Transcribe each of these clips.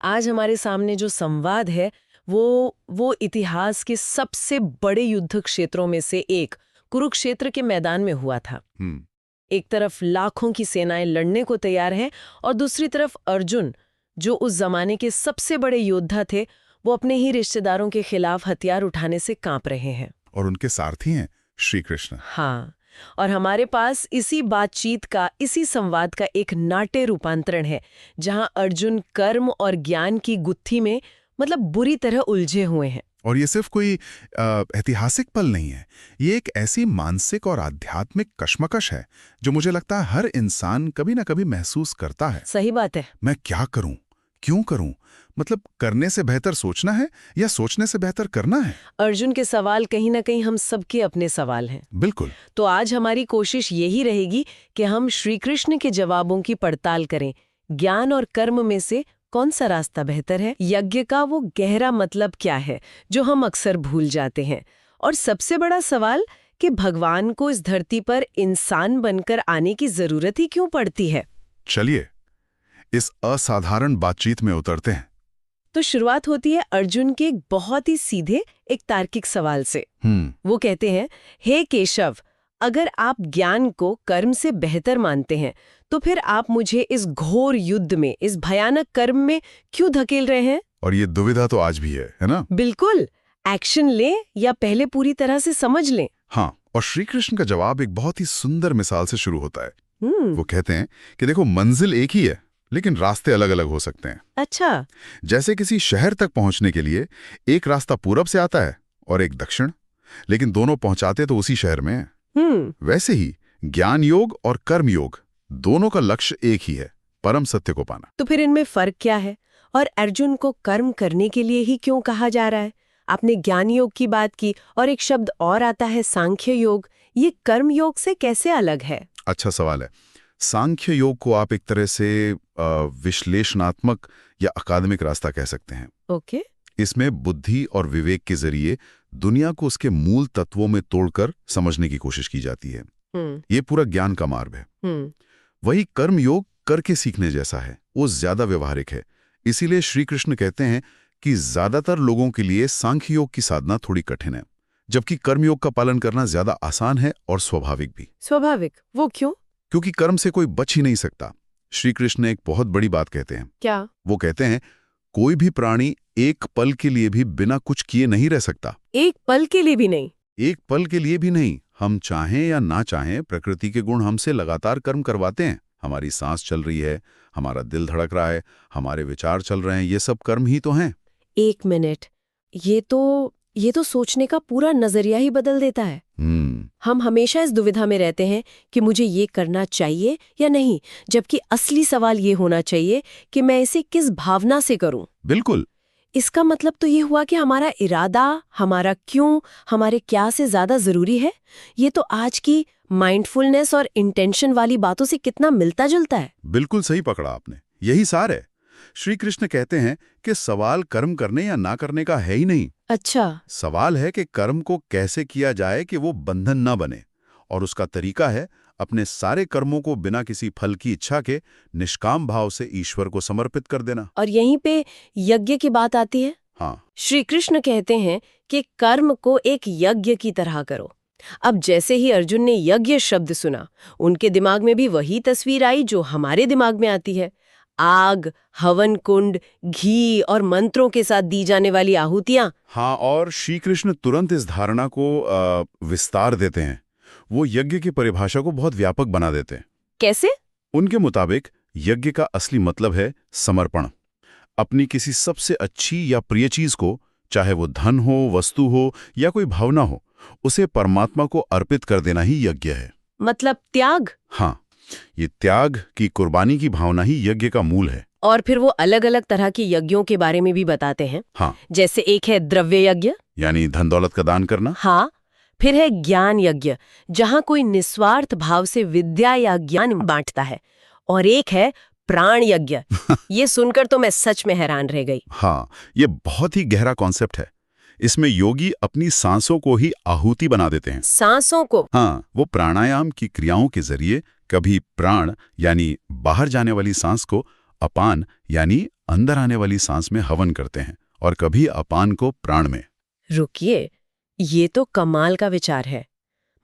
आज हमारे सामने जो संवाद है वो इतिहास के सबसे बड़े युद्ध क्षेत्रों में से एक कुरुक्षेत्र के मैदान में हुआ था। हम्म। एक तरफ लाखों की सेनाएं लड़ने को तैयार हैं और दूसरी तरफ अर्जुन, जो उस जमाने के सबसे बड़े योद्धा थे, वो अपने ही रिश्तेदारों के खिलाफ हथियार उठाने से कांप रहे हैं। और उनके सारथी हैं श्री कृष्ण। हाँ, और हमारे पास इसी बातचीत का, इसी संवाद का एक नाट्य रूपांतरण है, जहां अर्जुन कर्म और ज्ञान की गुत्थी में मतलब बुरी तरह उलझे हुए हैं। और ये सिर्फ कोई ऐतिहासिक पल नहीं है, ये एक ऐसी मानसिक और आध्यात्मिक कश्मकश है जो मुझे लगता है हर इंसान कभी ना कभी महसूस करता है। सही बात है। मैं क्या करूं, क्यों करूं, मतलब करने से बेहतर सोचना है या सोचने से बेहतर करना है। अर्जुन के सवाल कहीं ना कहीं हम सबके अपने सवाल हैं। बिल्कुल। तो आज हमारी कोशिश यही रहेगी कि हम श्री कृष्ण के जवाबों की पड़ताल करें। ज्ञान और कर्म में से कौन सा रास्ता बेहतर है? यज्ञ का वो गहरा मतलब क्या है जो हम अक्सर भूल जाते हैं? और सबसे बड़ा सवाल कि भगवान को इस धरती पर इंसान बनकर आने की जरूरत ही क्यों पड़ती है? चलिए इस असाधारण बातचीत में उतरते हैं। तो शुरुआत होती है अर्जुन के एक बहुत ही सीधे, एक तार्किक सवाल से। वो कहते हैं, हे केशव, अगर आप ज्ञान को कर्म से बेहतर मानते हैं तो फिर आप मुझे इस घोर युद्ध में, इस भयानक कर्म में क्यों धकेल रहे हैं? और ये दुविधा तो आज भी है ना? बिल्कुल। एक्शन लें या पहले पूरी तरह से समझ लें? हाँ, और श्री कृष्ण का जवाब एक बहुत ही सुंदर मिसाल से शुरू होता है। वो कहते हैं कि देखो, मंजिल एक ही है लेकिन रास्ते अलग अलग हो सकते हैं। अच्छा। जैसे किसी शहर तक पहुंचने के लिए एक रास्ता पूरब से आता है और एक दक्षिण, लेकिन दोनों पहुंचाते तो उसी शहर में हैं। वैसे ही ज्ञान योग और कर्म योग दोनों का लक्ष्य एक ही है, परम सत्य को पाना। तो फिर इनमें फर्क क्या है? और अर्जुन को कर्म करने के लिए ही क्यों कहा जा रहा है? आपने ज्ञान योग की बात की और एक शब्द और आता है सांख्य योग। ये कर्म योग से कैसे अलग है? अच्छा सवाल है। सांख्य योग को आप एक तरह से विश्लेषणात्मक या अकादमिक रास्ता कह सकते हैं। ओके। इसमें बुद्धि और विवेक के जरिए दुनिया को उसके मूल तत्वों में तोड़कर समझने की कोशिश की जाती है। ये पूरा ज्ञान का मार्ग है। वही कर्म योग करके सीखने जैसा है, वो ज्यादा व्यवहारिक है। इसीलिए श्री कृष्ण कहते हैं कि ज्यादातर लोगों के लिए सांख्य योग की साधना थोड़ी कठिन है, जबकि कर्म योग का पालन करना ज्यादा आसान है और स्वाभाविक भी। स्वाभाविक? वो क्यों? क्योंकि कर्म से कोई बच ही नहीं सकता। श्री कृष्ण एक बहुत बड़ी बात कहते हैं। क्या? वो कहते हैं, कोई भी प्राणी एक पल के लिए भी बिना कुछ किए नहीं रह सकता। एक पल के लिए भी नहीं? एक पल के लिए भी नहीं। हम चाहें या ना चाहें, प्रकृति के गुण हमसे लगातार कर्म करवाते हैं। हमारी सांस चल रही है, हमारा दिल धड़क रहा है, हमारे विचार चल रहे हैं, ये सब कर्म ही तो हैं। एक मिनट, ये तो सोचने का पूरा नजरिया ही बदल देता है। हम हमेशा इस दुविधा में रहते हैं कि मुझे ये करना चाहिए या नहीं, जबकि असली सवाल ये होना चाहिए कि मैं इसे किस भावना से करूं। बिल्कुल। इसका मतलब तो ये हुआ कि हमारा इरादा, हमारा क्यों, हमारे क्या से ज्यादा जरूरी है। ये तो आज की माइंडफुलनेस और इंटेंशन वाली बातों से कितना मिलता जुलता है। बिल्कुल सही पकड़ा आपने, यही सार है। श्री कृष्ण कहते हैं कि सवाल कर्म करने या ना करने का है ही नहीं। अच्छा। सवाल है कि कर्म को कैसे किया जाए कि वो बंधन ना बने, और उसका तरीका है अपने सारे कर्मों को बिना किसी फल की इच्छा के निष्काम भाव से ईश्वर को समर्पित कर देना। और यहीं पे यज्ञ की बात आती है। हाँ। श्री कृष्ण कहते हैं कि कर्म को एक यज्ञ की तरह करो। अब जैसे ही अर्जुन ने यज्ञ शब्द सुना, उनके दिमाग में भी वही तस्वीर आई जो हमारे दिमाग में आती है। आग, हवन कुंड, घी और मंत्रों के साथ दी जाने वाली आहुतियां। हाँ, और श्री कृष्ण तुरंत इस धारणा को विस्तार देते हैं। वो यज्ञ की परिभाषा को बहुत व्यापक बना देते हैं। कैसे? उनके मुताबिक यज्ञ का असली मतलब है समर्पण। अपनी किसी सबसे अच्छी या प्रिय चीज को, चाहे वो धन हो, वस्तु हो या कोई भावना हो, उसे परमात्मा को अर्पित कर देना ही यज्ञ है। मतलब त्याग? हाँ, ये त्याग की, कुर्बानी की भावना ही यज्ञ का मूल है। और फिर वो अलग अलग तरह के यज्ञों के बारे में भी बताते हैं। हाँ। जैसे एक है द्रव्य यज्ञ, यानी धन दौलत का दान करना। हाँ। फिर है ज्ञान यज्ञ, जहाँ कोई निस्वार्थ भाव से विद्या या ज्ञान बांटता है। और एक है प्राण यज्ञ। ये सुनकर तो मैं सच में हैरान रह गई। हाँ, ये बहुत ही गहरा कॉन्सेप्ट है। इसमें योगी अपनी सांसों को ही आहुति बना देते हैं। सांसों को? हाँ, वो प्राणायाम की क्रियाओं के जरिए कभी प्राण यानी बाहर जाने वाली सांस को अपान यानी अंदर आने वाली सांस में हवन करते हैं और कभी अपान को प्राण में। रुकिए, ये तो कमाल का विचार है।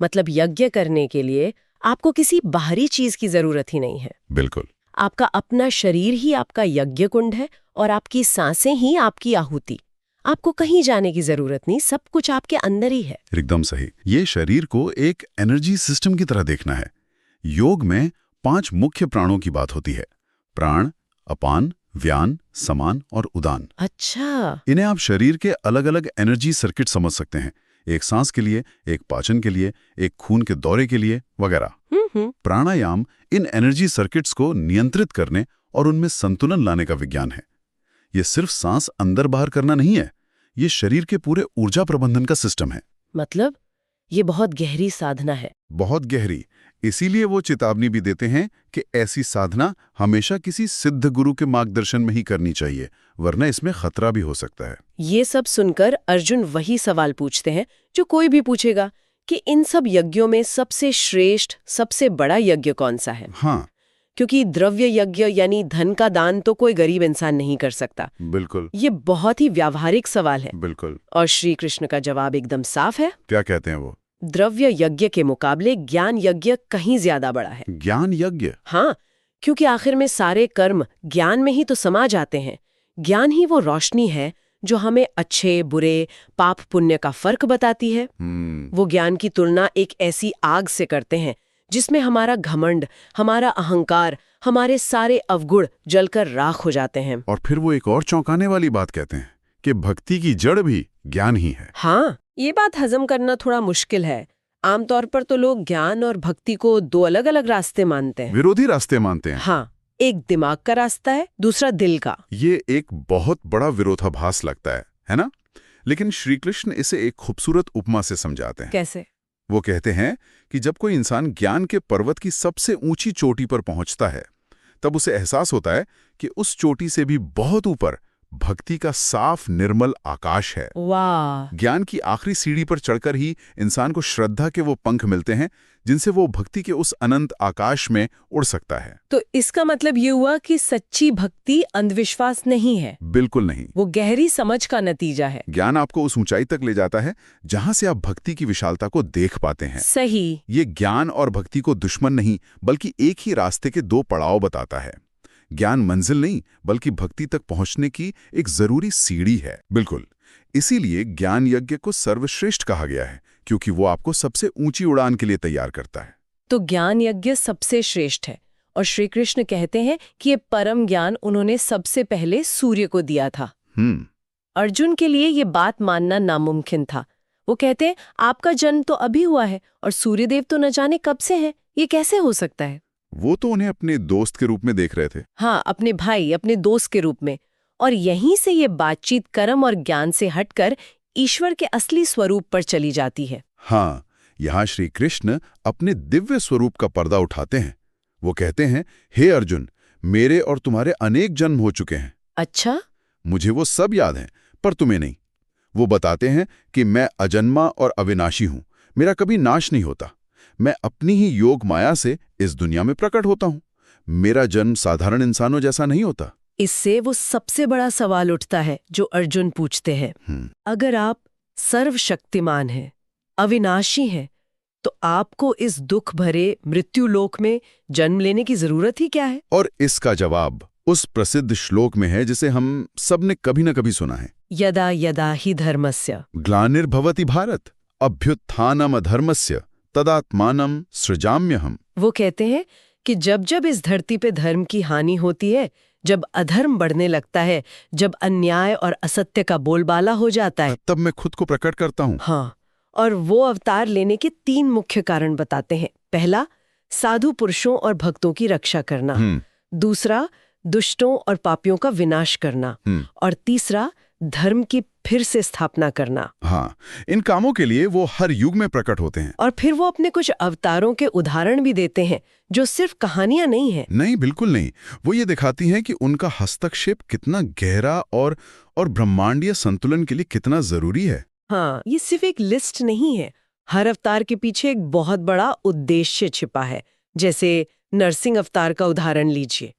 मतलब यज्ञ करने के लिए आपको किसी बाहरी चीज की जरूरत ही नहीं है। बिल्कुल। आपका अपना शरीर ही आपका यज्ञ कुंड है और आपकी सांसें ही आपकी आहुति। आपको कहीं जाने की जरूरत नहीं, सब कुछ आपके अंदर ही है। एकदम सही। ये शरीर को एक एनर्जी सिस्टम की तरह देखना है। योग में 5 मुख्य प्राणों की बात होती है: प्राण, अपान, व्यान, समान और उदान। अच्छा। इन्हें आप शरीर के अलग अलग एनर्जी सर्किट समझ सकते हैं। एक सांस के लिए, एक पाचन के लिए, एक खून के दौरे के लिए वगैरह। प्राणायाम इन एनर्जी सर्किट्स को नियंत्रित करने और उनमें संतुलन लाने का विज्ञान है। ये सिर्फ सांस अंदर बाहर करना नहीं है, ये शरीर के पूरे ऊर्जा प्रबंधन का सिस्टम है। मतलब ये बहुत गहरी साधना है। बहुत गहरी। इसीलिए वो चेतावनी भी देते हैं कि ऐसी साधना हमेशा किसी सिद्ध गुरु के मार्गदर्शन में ही करनी चाहिए, वरना इसमें खतरा भी हो सकता है। ये सब सुनकर अर्जुन वही सवाल पूछते हैं जो कोई भी पूछेगा कि इन सब यज्ञों में सबसे श्रेष्ठ, सबसे बड़ा यज्ञ कौन सा है? हाँ, क्योंकि द्रव्य यज्ञ यानी धन का दान तो कोई गरीब इंसान नहीं कर सकता। बिल्कुल। ये बहुत ही व्यावहारिक सवाल है। बिल्कुल। और श्री कृष्ण का जवाब एकदम साफ है। क्या कहते हैं वो? द्रव्य यज्ञ के मुकाबले ज्ञान यज्ञ कहीं ज्यादा बड़ा है। ज्ञान यज्ञ? हाँ, क्योंकि आखिर में सारे कर्म ज्ञान में ही तो समा जाते हैं। ज्ञान ही वो रोशनी है जो हमें अच्छे बुरे, पाप पुण्य का फर्क बताती है। वो ज्ञान की तुलना एक ऐसी आग से करते हैं जिसमें हमारा घमंड, हमारा अहंकार, हमारे सारे अवगुण जलकर राख हो जाते हैं। और फिर वो एक और चौंकाने वाली बात कहते हैं कि भक्ति की जड़ भी ज्ञान ही है। हाँ, ये बात हजम करना थोड़ा मुश्किल है। आमतौर पर तो लोग ज्ञान और भक्ति को 2 अलग-अलग रास्ते मानते हैं। विरोधी रास्ते मानते हैं। हाँ, एक दिमाग का रास्ता है, दूसरा दिल का। ये एक बहुत बड़ा विरोधाभास लगता है ना? लेकिन श्री कृष्ण इसे एक खूबसूरत उपमा से समझाते हैं। कैसे? वो कहते हैं कि जब कोई इंसान ज्ञान के पर्वत की सबसे ऊंची चोटी पर पहुंचता है, तब उसे एहसास होता है कि उस चोटी से भी बहुत ऊपर भक्ति का साफ निर्मल आकाश है। वाह! ज्ञान की आखिरी सीढ़ी पर चढ़कर ही इंसान को श्रद्धा के वो पंख मिलते हैं जिनसे वो भक्ति के उस अनंत आकाश में उड़ सकता है। तो इसका मतलब ये हुआ कि सच्ची भक्ति अंधविश्वास नहीं है। बिल्कुल नहीं। वो गहरी समझ का नतीजा है। ज्ञान आपको उस ऊंचाई तक ले जाता है जहां से आप भक्ति की विशालता को देख पाते हैं। सही। ये ज्ञान और भक्ति को दुश्मन नहीं, बल्कि एक ही रास्ते के 2 पड़ाव बताता है। ज्ञान मंजिल नहीं, बल्कि भक्ति तक पहुंचने की एक जरूरी सीढ़ी है। बिल्कुल। इसीलिए ज्ञान यज्ञ को सर्वश्रेष्ठ कहा गया है, क्योंकि वो आपको सबसे ऊंची उड़ान के लिए तैयार करता है। तो ज्ञान यज्ञ सबसे श्रेष्ठ है और श्री कृष्ण कहते हैं कि ये परम ज्ञान उन्होंने सबसे पहले सूर्य को दिया था। अर्जुन के लिए ये बात मानना नामुमकिन था। वो कहते हैं, आपका जन्म तो अभी हुआ है और सूर्यदेव तो न जाने कब से हैं, ये कैसे हो सकता है? वो तो उन्हें अपने दोस्त के रूप में देख रहे थे। हाँ, अपने भाई, अपने दोस्त के रूप में। और यहीं से ये बातचीत कर्म और ज्ञान से हटकर ईश्वर के असली स्वरूप पर चली जाती है। हाँ, यहाँ श्री कृष्ण अपने दिव्य स्वरूप का पर्दा उठाते हैं। वो कहते हैं, हे अर्जुन, मेरे और तुम्हारे अनेक जन्म हो चुके हैं। अच्छा? मुझे वो सब याद हैं, पर तुम्हें नहीं। वो बताते हैं कि मैं अजन्मा और अविनाशी हूं, मेरा कभी नाश नहीं होता। मैं अपनी ही योग माया से इस दुनिया में प्रकट होता हूं। मेरा जन्म साधारण इंसानों जैसा नहीं होता। इससे वो सबसे बड़ा सवाल उठता है जो अर्जुन पूछते हैं। अगर आप सर्वशक्तिमान हैं, अविनाशी हैं, तो आपको इस दुख भरे मृत्युलोक में जन्म लेने की जरूरत ही क्या है? और इसका जवाब उस प्रसिद्ध श्लोक में है जिसे हम सबने कभी न कभी सुना है। यदा यदा हि धर्मस्य ग्लानिर्भवति भारत अभ्युत्थानम अधर्मस्य तदात्मानम सृजाम्यहम्। वो कहते हैं कि जब जब इस धरती पे धर्म की हानि होती है, जब अधर्म बढ़ने लगता है, जब अन्याय और असत्य का बोलबाला हो जाता है, तब मैं खुद को प्रकट करता हूँ। हाँ, और वो अवतार लेने के 3 मुख्य कारण बताते हैं। पहला, साधु पुरुषों और भक्तों की रक्षा करना। दूसरा, दुष्टों और पापियों का विनाश करना। और तीसरा, धर्म की फिर से स्थापना करना। हाँ, इन कामों के लिए वो हर युग में प्रकट होते हैं। और फिर वो अपने कुछ अवतारों के उदाहरण भी देते हैं जो सिर्फ कहानियां नहीं है। नहीं, बिल्कुल नहीं। वो ये दिखाती हैं कि उनका हस्तक्षेप कितना गहरा और ब्रह्मांडीय संतुलन के लिए कितना जरूरी है। हाँ, ये सिर्फ एक लिस्ट नहीं है। हर अवतार के पीछे एक बहुत बड़ा उद्देश्य छिपा है। जैसे नरसिंह अवतार का उदाहरण लीजिए।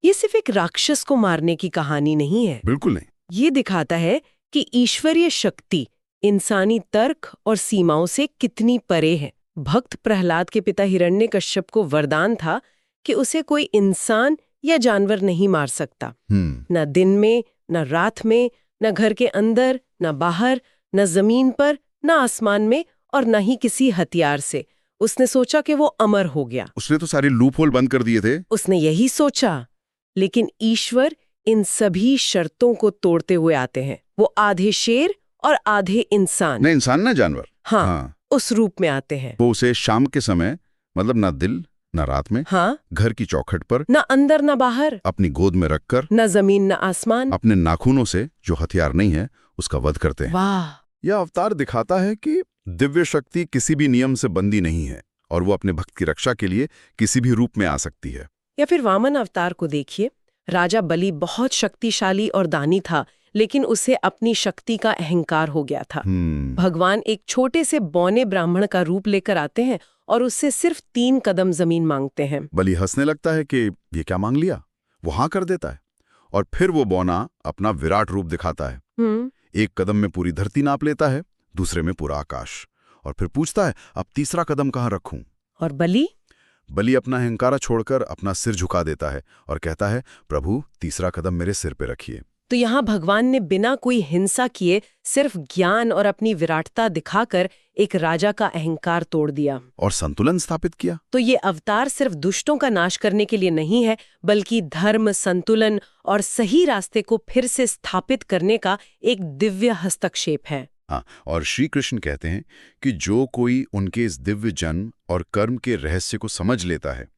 ये सिर्फ एक राक्षस को मारने की कहानी नहीं है। बिल्कुल नहीं। ये दिखाता है कि ईश्वरीय शक्ति इंसानी तर्क और सीमाओं से कितनी परे है। भक्त प्रहलाद के पिता हिरण्यकश्यप को वरदान था कि उसे कोई इंसान या जानवर नहीं मार सकता, न दिन में, न रात में, न घर के अंदर, न बाहर, न जमीन पर, न आसमान में, और न ही किसी हथियार से। उसने सोचा कि वो अमर हो गया। उसने तो सारे लूप होल बंद कर दिए थे। उसने यही सोचा, लेकिन ईश्वर इन सभी शर्तों को तोड़ते हुए आते हैं। वो आधे शेर और आधे इंसान, न इंसान न जानवर, हाँ, उस रूप में आते हैं। वो उसे शाम के समय, मतलब न दिल न रात में, हाँ, घर की चौखट पर, न अंदर न बाहर, अपनी गोद में रखकर, न जमीन न आसमान, अपने नाखूनों से, जो हथियार नहीं है, उसका वध करते हैं। वाह! यह अवतार दिखाता है कि दिव्य शक्ति किसी भी नियम से बंदी नहीं है और वो अपने भक्त की रक्षा के लिए किसी भी रूप में आ सकती है। या फिर वामन अवतार को देखिए। राजा बलि बहुत शक्तिशाली और दानी था, लेकिन उसे अपनी शक्ति का अहंकार हो गया था। भगवान एक छोटे से बौने ब्राह्मण का रूप लेकर आते हैं और उससे सिर्फ 3 कदम जमीन मांगते हैं। बलि हंसने लगता है कि ये क्या मांग लिया, वो हाँ कर देता है, और फिर वो बौना अपना विराट रूप दिखाता है। एक कदम में पूरी धरती नाप लेता है, दूसरे में पूरा आकाश, और फिर पूछता है अब तीसरा कदम कहाँ रखूं। और बलि अपना अहंकार छोड़कर अपना सिर झुका देता है और कहता है प्रभु तीसरा कदम मेरे सिर पे रखिए। तो यहाँ भगवान ने बिना कोई हिंसा किए सिर्फ ज्ञान और अपनी विराटता दिखाकर एक राजा का अहंकार तोड़ दिया और संतुलन स्थापित किया। तो ये अवतार सिर्फ दुष्टों का नाश करने के लिए नहीं है, बल्कि धर्म, संतुलन और सही रास्ते को फिर से स्थापित करने का एक दिव्य हस्तक्षेप है। हाँ, और श्री कृष्ण कहते हैं कि जो कोई उनके इस दिव्य जन्म और कर्म के रहस्य को समझ लेता है,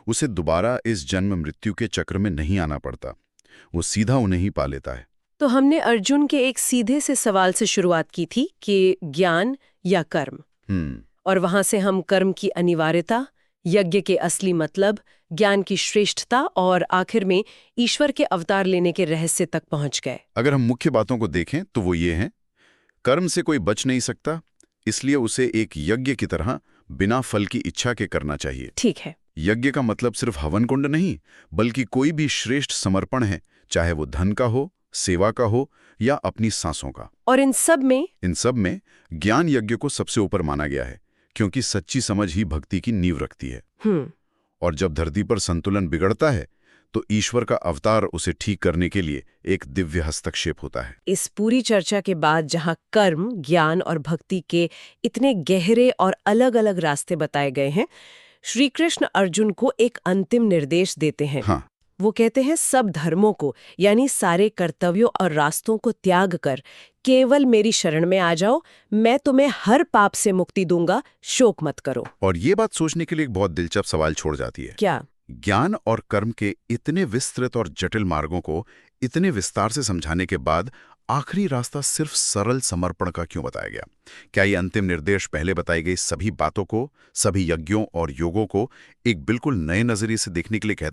उसे दोबारा इस जन्म मृत्यु के चक्र में नहीं आना पड़ता, वो सीधा उन्हें ही पा लेता है। तो हमने अर्जुन के एक सीधे से सवाल से शुरुआत की थी कि ज्ञान या कर्म, और वहां से हम कर्म की अनिवार्यता, यज्ञ के असली मतलब, ज्ञान की श्रेष्ठता और आखिर में ईश्वर के अवतार लेने के रहस्य तक पहुंच गए। अगर हम मुख्य बातों को देखें तो वो ये हैं, कर्म से कोई बच नहीं सकता, इसलिए उसे एक यज्ञ की तरह बिना फल की इच्छा के करना चाहिए। ठीक है। यज्ञ का मतलब सिर्फ हवन कुंड नहीं, बल्कि कोई भी श्रेष्ठ समर्पण है, चाहे वो धन का हो, सेवा का हो या अपनी सांसों का। और इन सब में ज्ञान यज्ञ को सबसे ऊपर माना गया है, क्योंकि सच्ची समझ ही भक्ति की नींव रखती है। और जब धरती पर संतुलन बिगड़ता है तो ईश्वर का अवतार उसे ठीक करने के लिए एक दिव्य हस्तक्षेप होता है। इस पूरी चर्चा के बाद जहां कर्म, ज्ञान और भक्ति के इतने गहरे और अलग-अलग रास्ते बताए गए हैं, श्री कृष्ण अर्जुन को एक अंतिम निर्देश देते हैं। हाँ। वो कहते हैं सब धर्मों को, यानी सारे कर्तव्यों और रास्तों को त्याग कर केवल मेरी शरण में आ जाओ, मैं तुम्हें हर पाप से मुक्ति दूंगा, शोक मत करो। और ये बात सोचने के लिए एक बहुत दिलचस्प सवाल छोड़ जाती है। क्या? ज्ञान और कर्म के इतने विस्तृत और जटिल मार्गों को इतने विस्तार से समझाने के बाद आखिरी रास्ता सिर्फ सरल समर्पण का क्यों बताया गया? क्या ये अंतिम निर्देश पहले बताई गई सभी बातों को, सभी यज्ञों और योगों को एक बिल्कुल नए नजरिए से देखने के लिए कहता है?